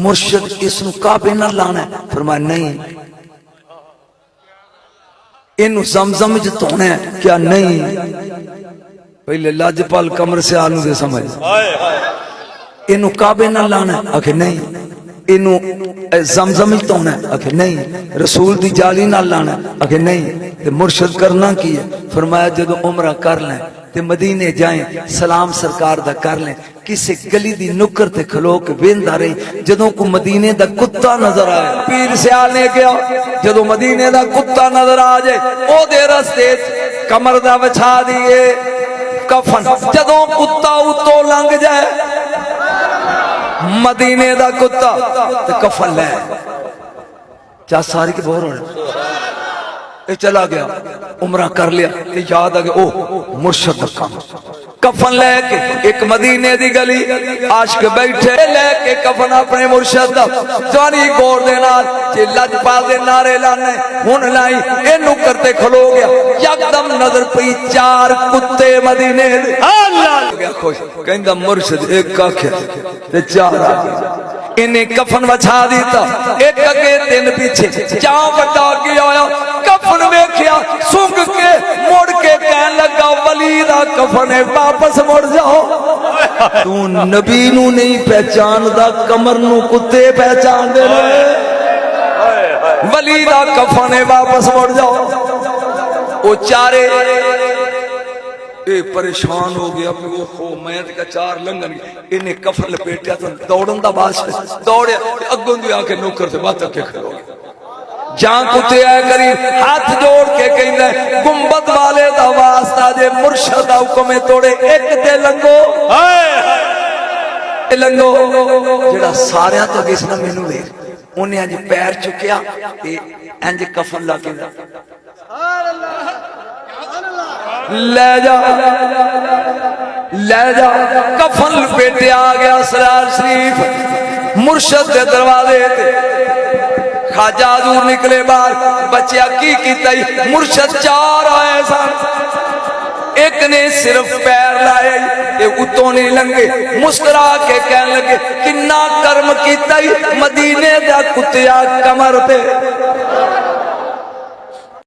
مرشد اس نو کعبے نہ لانا ہے؟ فرمایا نہیں۔ انو زمزم وچ دھونا ہے؟ کیا نہیں۔ پہلے لاجپال کمر سے آلو دے سمجھ، انو کعبے نہ لانا ہے؟ آکھے نہیں۔ انو زمزم وچ دھونا ہے؟ آکھے نہیں۔ رسول دی جالی نہ لانا ہے؟ آکھے نہیں۔ تے مرشد کرنا کی ہے؟ فرمایا جدو عمرہ کر لیں تے مدینے جائیں سلام سرکار دا کر لیں، کسی گلی دی نکر تے کھلو کے ویندا رہی، جدوں کو مدینے دا کتا نظر آئے، پیر سیال نے کیا جدو مدینے دا کتا نظر آ جائے او دے رستے کمر دا بچھا دیئے کفن، جدوں کتا اتو لنگ جائے مدینے دا کتا تے کفن لے چاہ ساری کے بہر ہونے اے چلا گیا عمرہ کر لیا تے یاد آگیا او مرشد کا کفن لے کے ایک مدینے دی گلی عاشق بیٹھے لے کے کفن اپنے مرشد دا جوانی گور دینا چی لج پا دے نارے لانے ہون لائی اینو کرتے کھلو گیا یک دم نظر پئی 4 کتے مدینے دے اللہ گیا خوش کہندہ مرشد ایک کا کیا تے 4 آگیا انہیں کفن وچھا دیتا ایک اگے 3 پیچھے جاؤں بٹا گیا آیا کفن ویکھیا سنگ کے موڑ کے کہن لگا ولی دا کفن ہے واپس مڑ جاؤ تو نبی نو نہیں پہچان دا کمر نو کتے پہچان دے رہے ولی دا کفن ہے واپس مڑ جاؤ وہ چارے اے پریشان ہو گیا اوہو میں تے 4 لنگن انہیں کفن لپیٹیا تو دوڑن دا باش دوڑیا اگوں دی آکے نوکر سے بات کے کھلو گیا جہاں کتے آئے قریب ہاتھ جوڑ کے کہیں دے گنبد والے دا واسطہ جے مرشد حکمیں توڑے ایک دے لنگو لنگو جڑا سارے تو گسنا مینو دے انہیں انج پیر چکیا انج کفن لگے لے جا کفن لپیٹے آ گیا سرار شریف مرشد دے دروازے تے خواجہ حضور نکلے بار بچیا کی تئی مرشد 4 آئے سن ایک نے صرف پیر لائے یہ اتوں نہیں لنگے مسکرا کے کہنے لگے کنا کرم کی تئی مدینے دا کتیا کمر پہ